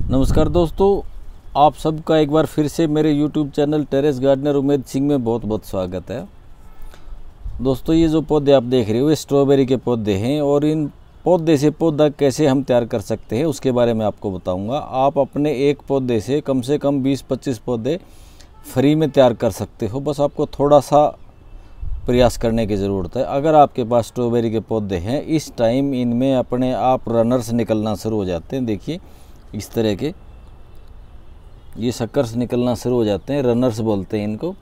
नमस्कार दोस्तों, आप सबका एक बार फिर से मेरे YouTube channel terrace gardener Umed Singh में बहुत बहुत स्वागत है। दोस्तों, ये जो पौधे आप देख रहे हो ये स्ट्रॉबेरी के पौधे हैं और इन पौधे से पौधा कैसे हम तैयार कर सकते हैं उसके बारे में आपको बताऊंगा। आप अपने एक पौधे से कम 20-25 पौधे फ्री में तैयार कर सकते हो। बस आपको थोड़ा सा प्रयास करने की ज़रूरत है। अगर आपके पास स्ट्रॉबेरी के पौधे हैं, इस टाइम इनमें अपने आप रनर्स निकलना शुरू हो जाते हैं। देखिए, इस तरह के ये शक्कर्स निकलना शुरू हो जाते हैं, रनर्स बोलते हैं इनको।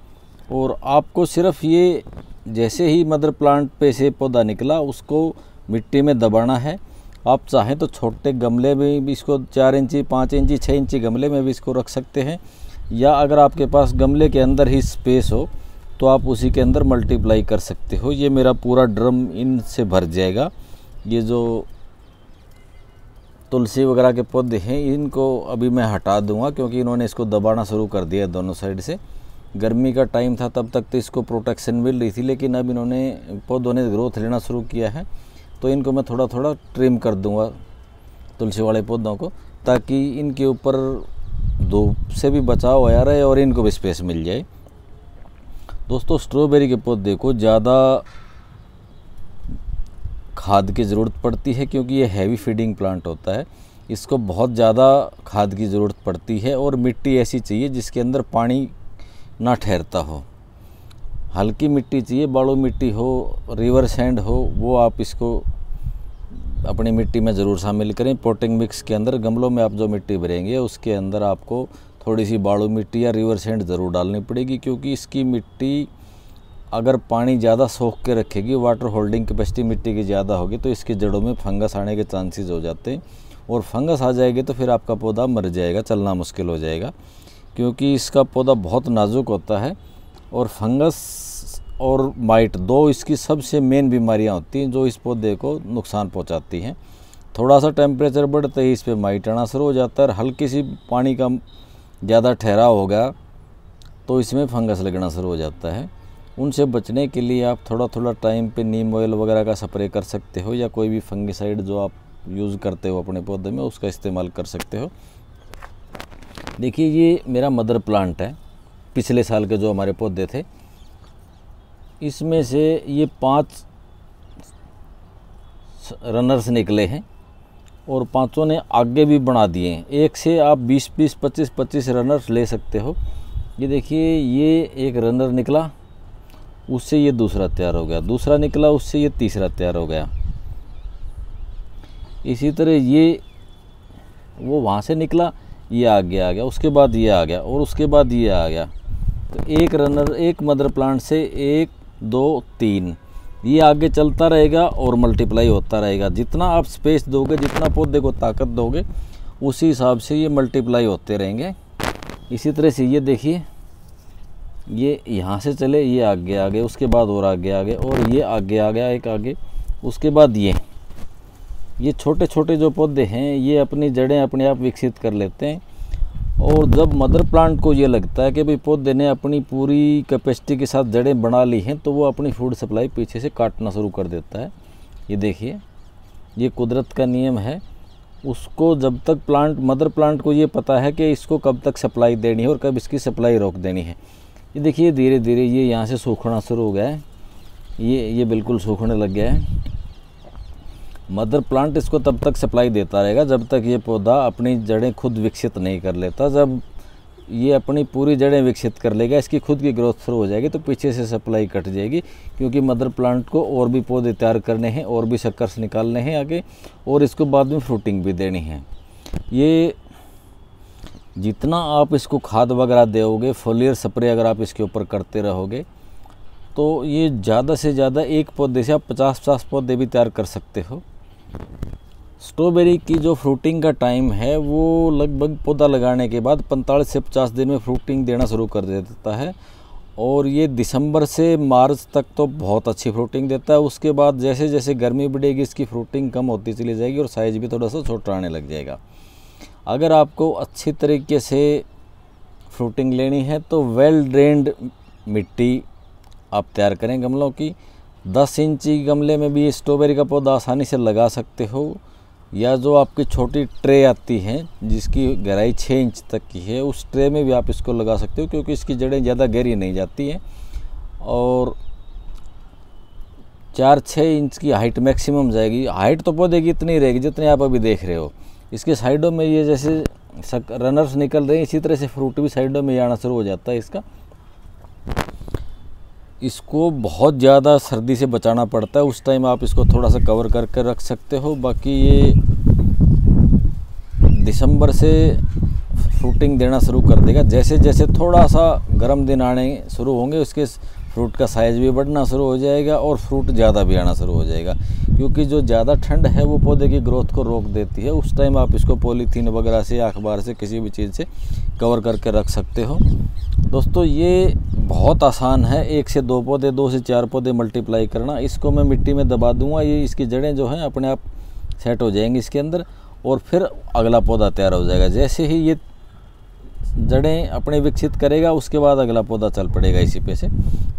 और आपको सिर्फ ये जैसे ही मदर प्लांट पे से पौधा निकला उसको मिट्टी में दबाना है। आप चाहें तो छोटे गमले में भी इसको 4 इंची 5 इंची 6 इंची गमले में भी इसको रख सकते हैं, या अगर आपके पास गमले के अंदर ही स्पेस हो तो आप उसी के अंदर मल्टीप्लाई कर सकते हो। ये मेरा पूरा ड्रम इनसे भर जाएगा। ये जो तुलसी वगैरह के पौधे हैं इनको अभी मैं हटा दूंगा क्योंकि इन्होंने इसको दबाना शुरू कर दिया है दोनों साइड से। गर्मी का टाइम था तब तक तो इसको प्रोटेक्शन मिल रही थी, लेकिन अब इन्होंने पौधों ने ग्रोथ लेना शुरू किया है तो इनको मैं थोड़ा थोड़ा ट्रिम कर दूंगा तुलसी वाले पौधों को, ताकि इनके ऊपर धूप से भी बचाव होया रहे और इनको भी स्पेस मिल जाए। दोस्तों, स्ट्रॉबेरी के पौधे को ज़्यादा खाद की ज़रूरत पड़ती है क्योंकि ये हैवी फीडिंग प्लांट होता है। इसको बहुत ज़्यादा खाद की ज़रूरत पड़ती है और मिट्टी ऐसी चाहिए जिसके अंदर पानी ना ठहरता हो। हल्की मिट्टी चाहिए, बालू मिट्टी हो, रिवर सैंड हो, वो आप इसको अपनी मिट्टी में ज़रूर शामिल करें। पोटिंग मिक्स के अंदर गमलों में आप जो मिट्टी भरेंगे उसके अंदर आपको थोड़ी सी बालू मिट्टी या रिवर सैंड ज़रूर डालनी पड़ेगी, क्योंकि इसकी मिट्टी अगर पानी ज़्यादा सोख के रखेगी, वाटर होल्डिंग कैपेसिटी मिट्टी की ज़्यादा होगी तो इसकी जड़ों में फंगस आने के चांसेस हो जाते हैं। और फंगस आ जाएगी तो फिर आपका पौधा मर जाएगा, चलना मुश्किल हो जाएगा, क्योंकि इसका पौधा बहुत नाजुक होता है। और फंगस और माइट दो इसकी सबसे मेन बीमारियां होती हैं जो इस पौधे को नुकसान पहुंचाती हैं। थोड़ा सा टेम्परेचर बढ़ते ही इस पर माइट आना शुरू हो जाता है और हल्की सी पानी का ज़्यादा ठहराव होगा तो इसमें फंगस लगना शुरू हो जाता है। उनसे बचने के लिए आप थोड़ा थोड़ा टाइम पे नीम ऑयल वगैरह का स्प्रे कर सकते हो, या कोई भी फंगिसाइड जो आप यूज़ करते हो अपने पौधे में उसका इस्तेमाल कर सकते हो। देखिए, ये मेरा मदर प्लांट है, पिछले साल के जो हमारे पौधे थे इसमें से ये 5 रनर्स निकले हैं और 5 ने आगे भी बना दिए हैं। एक से आप 20-20, 25-25 रनर्स ले सकते हो। ये देखिए, ये एक रनर निकला, उससे ये दूसरा तैयार हो गया, दूसरा निकला, उससे ये तीसरा तैयार हो गया। इसी तरह ये वो वहाँ से निकला, ये आगे आ गया, उसके बाद ये आ गया और उसके बाद ये आ गया। तो एक रनर, एक मदर प्लांट से 1 2 3 ये आगे चलता रहेगा और मल्टीप्लाई होता रहेगा। जितना आप स्पेस दोगे, जितना पौधे को ताकत दोगे, उसी हिसाब से ये मल्टीप्लाई होते रहेंगे। इसी तरह से ये देखिए, ये यहाँ से चले, ये आगे आ गए, उसके बाद और आगे आ गए और ये आगे आ गया एक आगे, उसके बाद ये छोटे छोटे जो पौधे हैं ये अपनी जड़ें अपने आप विकसित कर लेते हैं। और जब मदर प्लांट को ये लगता है कि भाई पौधे ने अपनी पूरी कैपेसिटी के साथ जड़ें बना ली हैं तो वो अपनी फूड सप्लाई पीछे से काटना शुरू कर देता है। ये देखिए, ये कुदरत का नियम है। उसको जब तक मदर प्लांट को ये पता है कि इसको कब तक सप्लाई देनी है और कब इसकी सप्लाई रोक देनी है। ये देखिए, धीरे धीरे ये यहाँ से सूखना शुरू हो गया है, ये बिल्कुल सूखने लग गया है। मदर प्लांट इसको तब तक सप्लाई देता रहेगा जब तक ये पौधा अपनी जड़ें खुद विकसित नहीं कर लेता। जब ये अपनी पूरी जड़ें विकसित कर लेगा, इसकी खुद की ग्रोथ शुरू हो जाएगी तो पीछे से सप्लाई कट जाएगी, क्योंकि मदर प्लांट को और भी पौधे तैयार करने हैं और भी शक्कर्स निकालने हैं आगे, और इसको बाद में फ्रूटिंग भी देनी है। ये जितना आप इसको खाद वगैरह दोगे, फोलियर स्प्रे अगर आप इसके ऊपर करते रहोगे तो ये ज़्यादा से ज़्यादा एक पौधे से आप 50-50 पौधे भी तैयार कर सकते हो। स्ट्रॉबेरी की जो फ्रूटिंग का टाइम है वो लगभग पौधा लगाने के बाद 45 से 50 दिन में फ्रूटिंग देना शुरू कर देता है, और ये दिसंबर से मार्च तक तो बहुत अच्छी फ्रूटिंग देता है। उसके बाद जैसे जैसे गर्मी बढ़ेगी इसकी फ्रूटिंग कम होती चली जाएगी और साइज़ भी थोड़ा सा छोटा आने लग जाएगा। अगर आपको अच्छी तरीके से फ्रूटिंग लेनी है तो वेल ड्रेन्ड मिट्टी आप तैयार करें गमलों की। 10 इंची गमले में भी स्ट्रॉबेरी का पौधा आसानी से लगा सकते हो। या जो आपकी छोटी ट्रे आती है जिसकी गहराई 6 इंच तक की है, उस ट्रे में भी आप इसको लगा सकते हो, क्योंकि इसकी जड़ें ज़्यादा गहरी नहीं जाती हैं और 4-6 इंच की हाइट मैक्सिमम जाएगी। हाइट तो पौधे की इतनी रहेगी जितनी आप अभी देख रहे हो। इसके साइडों में ये जैसे रनर्स निकल रहे हैं, इसी तरह से फ्रूट भी साइडों में आना शुरू हो जाता है इसका। इसको बहुत ज़्यादा सर्दी से बचाना पड़ता है, उस टाइम आप इसको थोड़ा सा कवर करके रख सकते हो। बाकी ये दिसंबर से फ्रूटिंग देना शुरू कर देगा। जैसे जैसे थोड़ा सा गर्म दिन आने शुरू होंगे, उसके फ्रूट का साइज़ भी बढ़ना शुरू हो जाएगा और फ्रूट ज़्यादा भी आना शुरू हो जाएगा, क्योंकि जो ज़्यादा ठंड है वो पौधे की ग्रोथ को रोक देती है। उस टाइम आप इसको पॉलीथीन वगैरह से या अखबार से किसी भी चीज़ से कवर करके रख सकते हो। दोस्तों ये बहुत आसान है, 1 से 2 पौधे, 2 से 4 पौधे मल्टीप्लाई करना। इसको मैं मिट्टी में दबा दूंगा, ये इसकी जड़ें जो हैं अपने आप सेट हो जाएंगी इसके अंदर और फिर अगला पौधा तैयार हो जाएगा। जैसे ही ये जड़ें अपने विकसित करेगा उसके बाद अगला पौधा चल पड़ेगा इसी पे से।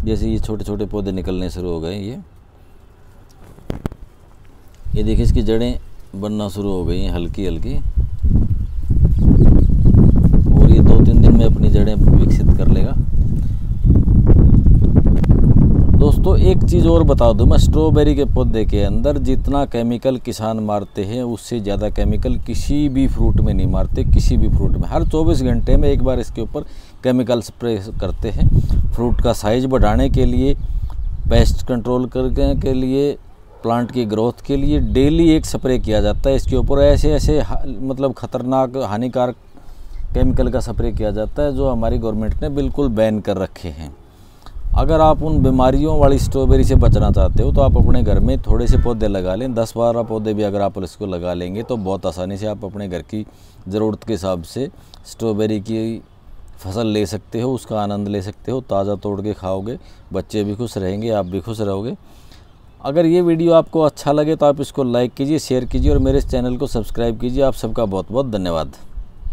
जैसे ये छोटे छोटे पौधे निकलने शुरू हो गए, ये देखिए इसकी जड़ें बनना शुरू हो गई हैं हल्की हल्की, और ये 2-3 दिन में अपनी जड़ें विकसित कर लेगा। दोस्तों एक चीज़ और बता दूं मैं, स्ट्रॉबेरी के पौधे के अंदर जितना केमिकल किसान मारते हैं उससे ज़्यादा केमिकल किसी भी फ्रूट में नहीं मारते। किसी भी फ्रूट में हर 24 घंटे में एक बार इसके ऊपर केमिकल स्प्रे करते हैं, फ्रूट का साइज बढ़ाने के लिए, पेस्ट कंट्रोल करने के लिए, प्लांट की ग्रोथ के लिए डेली एक स्प्रे किया जाता है इसके ऊपर। ऐसे ऐसे मतलब ख़तरनाक हानिकारक केमिकल का स्प्रे किया जाता है जो हमारी गवर्नमेंट ने बिल्कुल बैन कर रखे हैं। अगर आप उन बीमारियों वाली स्ट्रॉबेरी से बचना चाहते हो तो आप अपने घर में थोड़े से पौधे लगा लें। 10-12 पौधे भी अगर आप इसको लगा लेंगे तो बहुत आसानी से आप अपने घर की ज़रूरत के हिसाब से स्ट्रॉबेरी की फसल ले सकते हो, उसका आनंद ले सकते हो। ताज़ा तोड़ के खाओगे, बच्चे भी खुश रहेंगे, आप भी खुश रहोगे। अगर ये वीडियो आपको अच्छा लगे तो आप इसको लाइक कीजिए, शेयर कीजिए और मेरे इस चैनल को सब्सक्राइब कीजिए। आप सबका बहुत बहुत धन्यवाद।